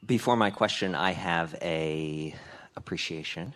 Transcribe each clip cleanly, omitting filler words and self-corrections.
Before my question, I have a appreciation,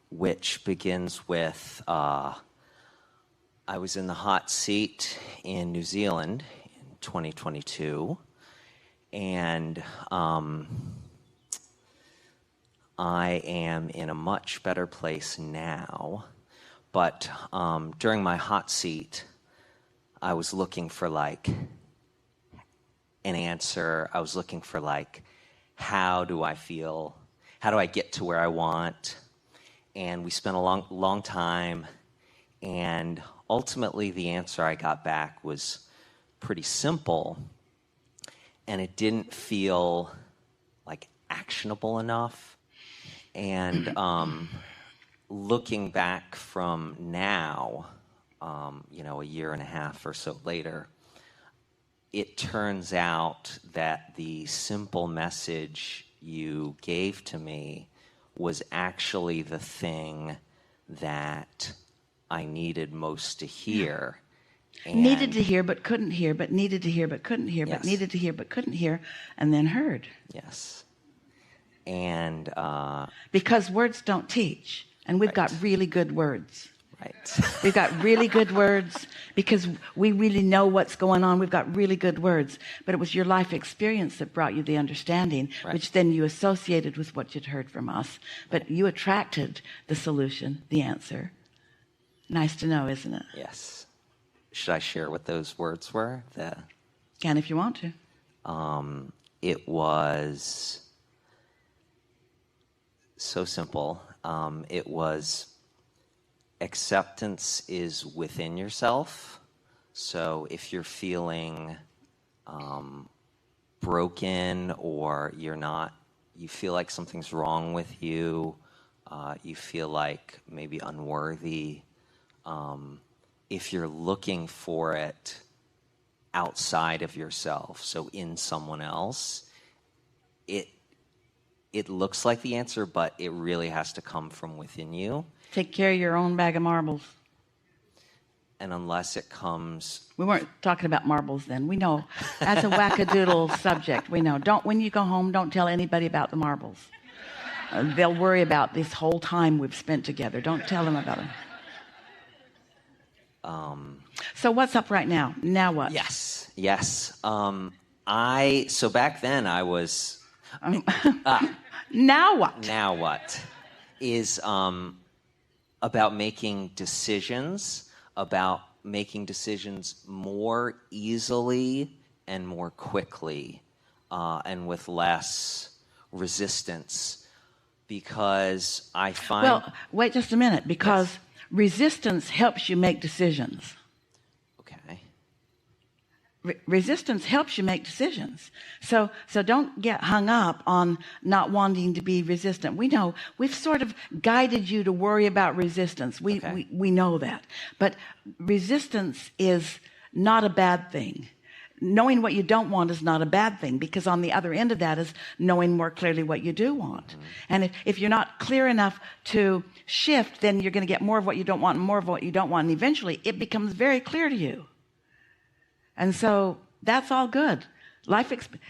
which begins with I was in the hot seat in New Zealand in 2022, and I am in a much better place now. But during my hot seat, I was looking for like an answer. I was looking for like, how do I feel? How do I get to where I want? And we spent a long time, and ultimately the answer I got back was pretty simple, and it didn't feel like actionable enough. And looking back from now, a year and a half or so later, it turns out that the simple message you gave to me was actually the thing that I needed most to hear. And needed to hear but couldn't hear, but needed to hear but couldn't hear, yes. but needed to hear but couldn't hear, and then heard. Yes. And because words don't teach, and we've got really good words. Right. We've got really good words because we really know what's going on. We've got really good words, but it was your life experience that brought you the understanding, right. which then you associated with what you'd heard from us. But you attracted the solution, the answer. Nice to know, isn't it? Yes. Should I share what those words were? Can if you want to. It was so simple. It was, acceptance is within yourself. So if you're feeling broken, or you feel like something's wrong with you, you feel like maybe unworthy, if you're looking for it outside of yourself, so in someone else, it looks like the answer, but it really has to come from within you. Take care of your own bag of marbles. And unless it comes... We weren't talking about marbles then. We know. That's a wackadoodle subject. We know. When you go home, don't tell anybody about the marbles. They'll worry about this whole time we've spent together. Don't tell them about them. So what's up right now? Now what? Yes. So back then I was... Now what? Now what? Is about making decisions more easily and more quickly, and with less resistance, because I find... Well, wait just a minute, because yes. Resistance helps you make decisions. Okay. Resistance helps you make decisions. So don't get hung up on not wanting to be resistant. We know we've sort of guided you to worry about resistance. We know that. But resistance is not a bad thing. Knowing what you don't want is not a bad thing, because on the other end of that is knowing more clearly what you do want. Mm-hmm. And if you're not clear enough to shift, then you're going to get more of what you don't want and more of what you don't want. And eventually it becomes very clear to you. And so that's all good.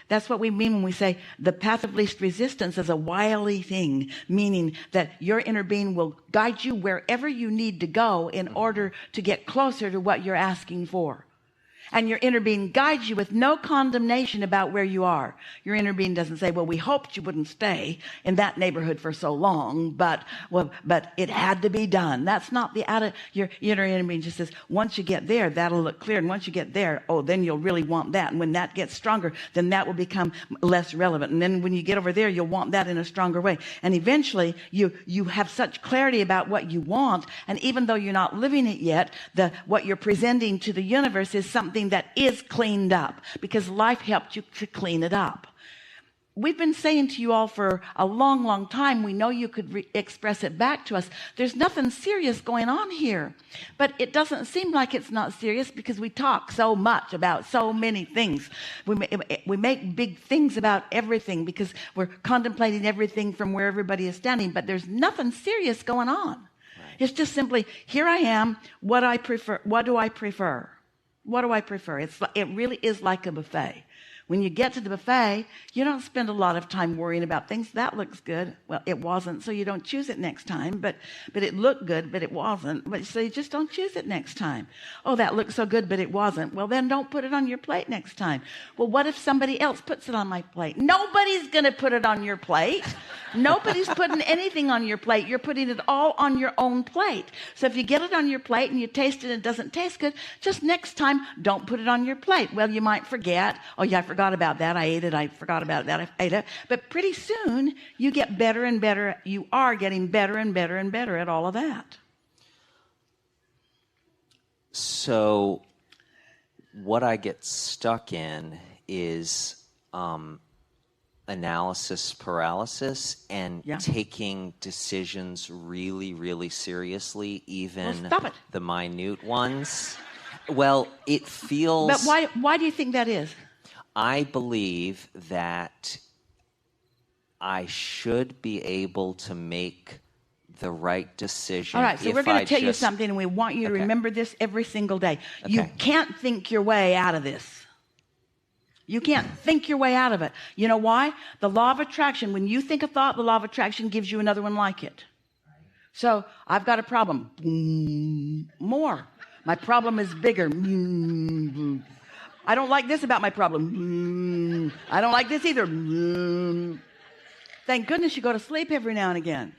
That's what we mean when we say the path of least resistance is a wily thing, meaning that your inner being will guide you wherever you need to go in order to get closer to what you're asking for. And your inner being guides you with no condemnation about where you are. Your inner being doesn't say, well, we hoped you wouldn't stay in that neighborhood for so long, but it had to be done. That's not the attitude. Your inner being just says, once you get there, that'll look clear. And once you get there, then you'll really want that. And when that gets stronger, then that will become less relevant. And then when you get over there, you'll want that in a stronger way. And eventually you have such clarity about what you want. And even though you're not living it yet, what you're presenting to the universe is something that is cleaned up, because life helped you to clean it up. We've been saying to you all for a long, long time, we know you could express it back to us. There's nothing serious going on here, but it doesn't seem like it's not serious because we talk so much about so many things. We make big things about everything because we're contemplating everything from where everybody is standing, but there's nothing serious going on. Right. It's just simply, here I am, what I prefer, what do I prefer? What do I prefer? It really is like a buffet. When you get to the buffet, you don't spend a lot of time worrying about things. That looks good. Well, it wasn't, so you don't choose it next time. But it looked good, but it wasn't. So you just don't choose it next time. Oh, that looked so good, but it wasn't. Well, then don't put it on your plate next time. Well, what if somebody else puts it on my plate? Nobody's going to put it on your plate. Nobody's putting anything on your plate. You're putting it all on your own plate. So if you get it on your plate and you taste it and it doesn't taste good, just next time, don't put it on your plate. Well, you might forget. Oh, yeah, I forgot about that. I ate it. I forgot about that. I ate it. But pretty soon, you get better and better. You are getting better and better and better at all of that. So what I get stuck in is analysis paralysis and taking decisions really, really seriously, even the minute ones. Well, it feels... But why do you think that is? I believe that I should be able to make the right decision. All right, so we're going to tell you something, and we want you to remember this every single day. You can't think your way out of this. You can't think your way out of it. You know why? The law of attraction, when you think a thought, the law of attraction gives you another one like it. So I've got a problem. More. My problem is bigger. I don't like this about my problem. I don't like this either. Thank goodness you go to sleep every now and again.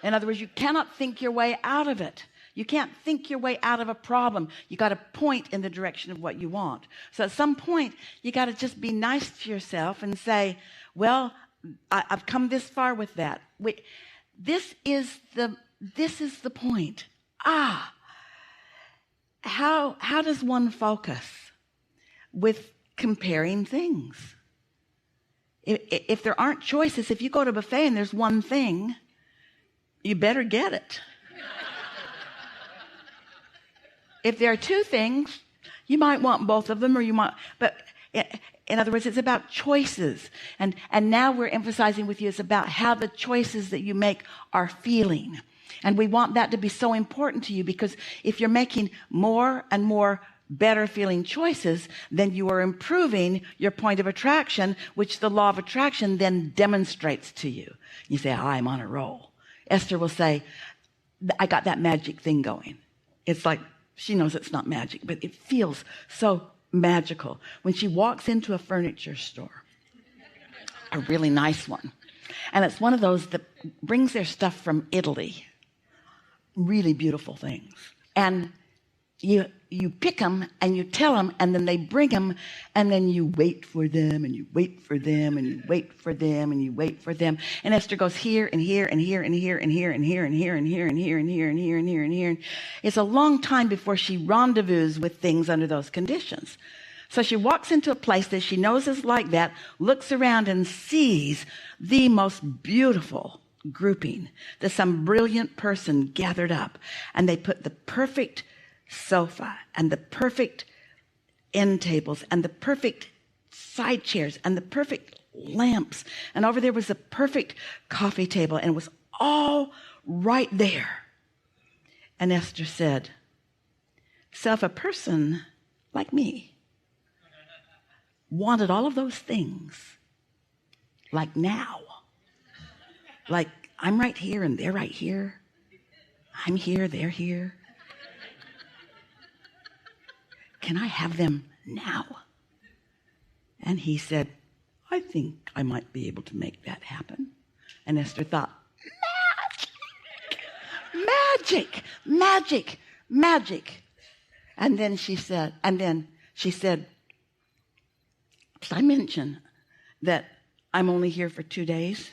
In other words, you cannot think your way out of it. You can't think your way out of a problem. You got to point in the direction of what you want. So at some point, you got to just be nice to yourself and say, well, I've come this far with that. This is the point. How does one focus with comparing things? If there aren't choices, if you go to a buffet and there's one thing, you better get it. If there are two things, you might want both of them, or you might, but in other words, it's about choices. And now we're emphasizing with you, it's about how the choices that you make are feeling. And we want that to be so important to you, because if you're making more and more better feeling choices, then you are improving your point of attraction, which the law of attraction then demonstrates to you. You say, I'm on a roll. Esther will say, I got that magic thing going. It's like, she knows it's not magic, but it feels so magical. When she walks into a furniture store, a really nice one, and it's one of those that brings their stuff from Italy, really beautiful things. And you pick them and you tell them, and then they bring them, and then you wait for them, and you wait for them, and you wait for them, and you wait for them. And Esther goes here and here and here and here and here and here and here and here and here and here and here and here and here. It's a long time before she rendezvous with things under those conditions. So she walks into a place that she knows is like that, looks around and sees the most beautiful grouping. There's some brilliant person gathered up, and they put the perfect sofa and the perfect end tables and the perfect side chairs and the perfect lamps, and over there was the perfect coffee table, and it was all right there. And Esther said, so if a person like me wanted all of those things, like now, like I'm right here and they're right here, I'm here, they're here, can I have them now? And he said, I think I might be able to make that happen. And Esther thought, magic, magic, magic. And then she said, did I mention that I'm only here for 2 days?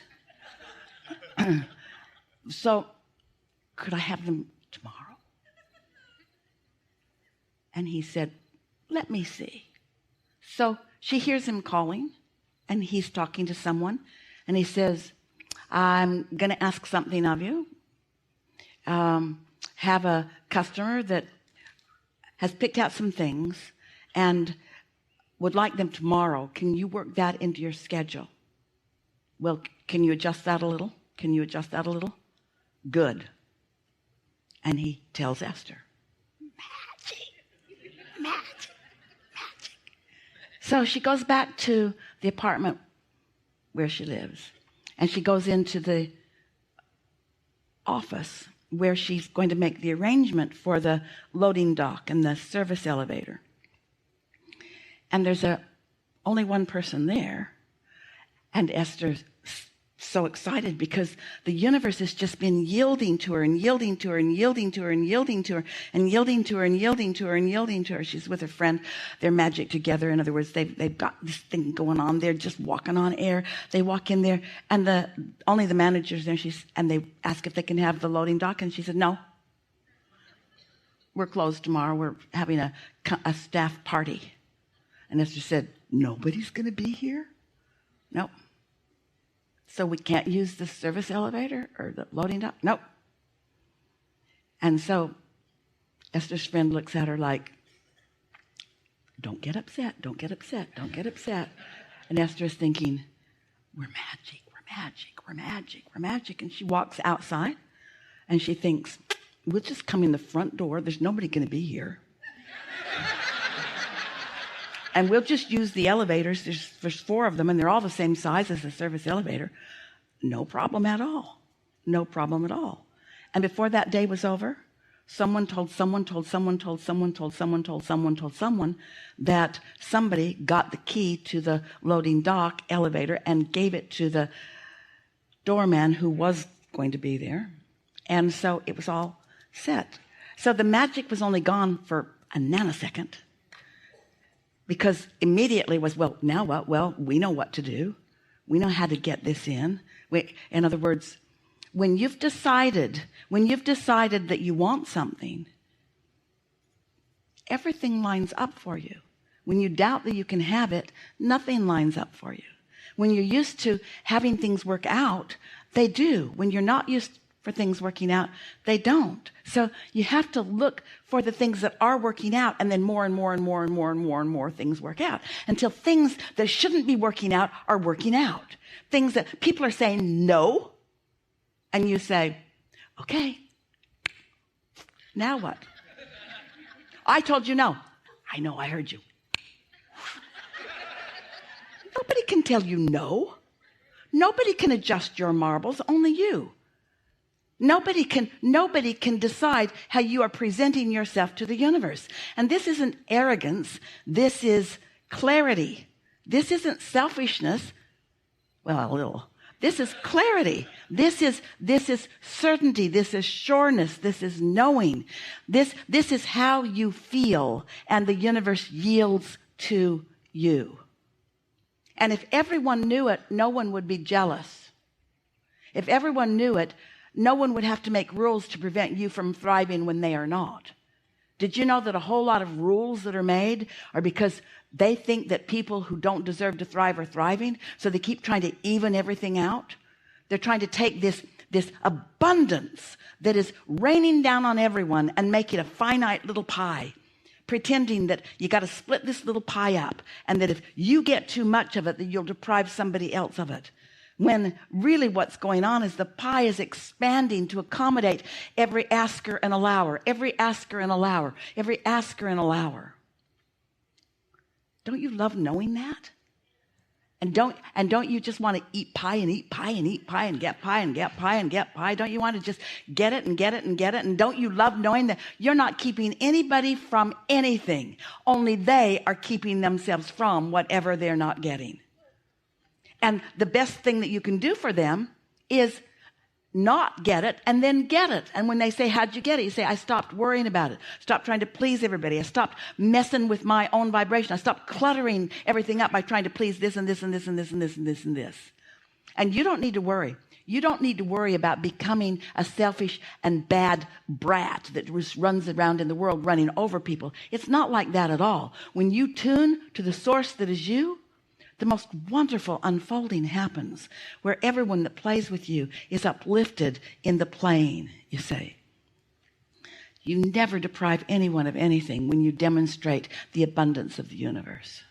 So could I have them tomorrow? And he said, let me see. So she hears him calling, and he's talking to someone, and he says, I'm going to ask something of you. Have a customer that has picked out some things and would like them tomorrow. Can you work that into your schedule? Well, can you adjust that a little? Can you adjust that a little? Good. And he tells Esther, magic. So she goes back to the apartment where she lives, and she goes into the office where she's going to make the arrangement for the loading dock and the service elevator. And there's only one person there, and Esther's so excited because the universe has just been yielding to her and yielding to her and yielding to her and yielding to her and yielding to her and yielding to her and yielding to her. She's with her friend. They're magic together. In other words, they've got this thing going on. They're just walking on air. They walk in there, and only the manager's there. And they ask if they can have the loading dock, and she said, no. We're closed tomorrow. We're having a staff party. And Esther said, nobody's going to be here? Nope. So we can't use the service elevator or the loading dock? Nope. And so Esther's friend looks at her like, don't get upset, don't get upset, don't get upset. And Esther is thinking, we're magic, we're magic, we're magic, we're magic. And she walks outside and she thinks, we'll just come in the front door. There's nobody going to be here. And we'll just use the elevators. There's 4 of them, and they're all the same size as the service elevator. No problem at all. No problem at all. And before that day was over, someone told someone told someone told someone told someone told someone told someone that somebody got the key to the loading dock elevator and gave it to the doorman who was going to be there. And so it was all set. So the magic was only gone for a nanosecond. Because immediately was, well, now what? Well, we know what to do. We know how to get this in. In other words, when you've decided that you want something, everything lines up for you. When you doubt that you can have it, nothing lines up for you. When you're used to having things work out, they do. When you're not used for things working out, they don't. So you have to look for the things that are working out, and then more and more and more and more and more and more things work out until things that shouldn't be working out are working out. Things that people are saying no, and you say, okay, now what? I told you no. I know, I heard you. Nobody can tell you no. Nobody can adjust your marbles, only you. Nobody can decide how you are presenting yourself to the universe. And this isn't arrogance. This is clarity. This isn't selfishness. Well, a little. This is clarity. This is certainty. This is sureness. This is knowing. This is how you feel, and the universe yields to you. And if everyone knew it, no one would be jealous. If everyone knew it, no one would have to make rules to prevent you from thriving when they are not. Did you know that a whole lot of rules that are made are because they think that people who don't deserve to thrive are thriving, so they keep trying to even everything out? They're trying to take this abundance that is raining down on everyone and make it a finite little pie, pretending that you got to split this little pie up, and that if you get too much of it, that you'll deprive somebody else of it. When really what's going on is the pie is expanding to accommodate every asker and allower, every asker and allower, every asker and allower. Don't you love knowing that? And don't you just want to eat pie and eat pie and eat pie and get pie and get pie and get pie? Don't you want to just get it and get it and get it? And don't you love knowing that you're not keeping anybody from anything? Only they are keeping themselves from whatever they're not getting. And the best thing that you can do for them is not get it and then get it. And when they say, how'd you get it? You say, I stopped worrying about it. Stopped trying to please everybody. I stopped messing with my own vibration. I stopped cluttering everything up by trying to please this and this and this and this and this and this and this. And you don't need to worry. You don't need to worry about becoming a selfish and bad brat that just runs around in the world running over people. It's not like that at all. When you tune to the source that is you, the most wonderful unfolding happens, where everyone that plays with you is uplifted in the plane, you say. You never deprive anyone of anything when you demonstrate the abundance of the universe.